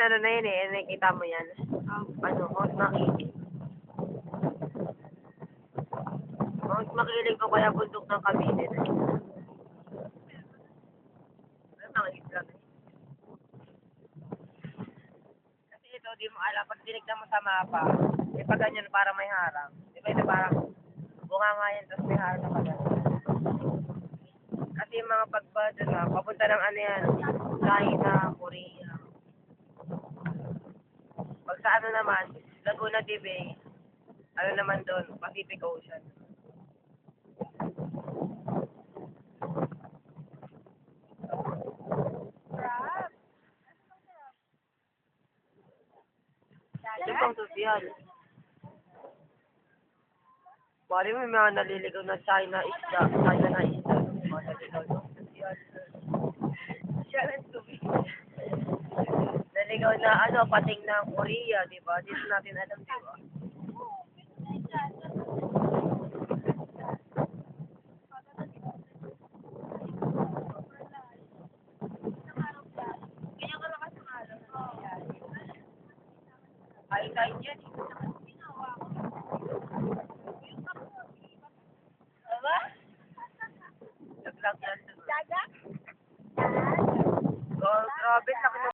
ano na yun eh, nakikita mo yan. Ano, Mount Makiling. Mount Makiling ko kaya bundok ng Cavite na yun. Ano mga isla na yun? Kasi ito, di mo alam, pag tinignan mo sa mapa, eh pag ganyan parang may harang. Di ba ito parang bunga nga yan, tapos may harang na pala. Kasi yung mga pagbado na, papunta ng ano yan, China, Korea. Pag sa ano naman, Laguna de Bay, ano naman doon, Pacific Ocean. Ito pang social. Bali mo may mga naliligaw na China isda, China na isda. Mga naliligaw na social. Social and stupid. Naligaw na ano, pating ng Korea, di ba? Dito natin alam, di ba? Kain-kain yan. Diba? Naglag yan. Dagat? Oh, grabe, laki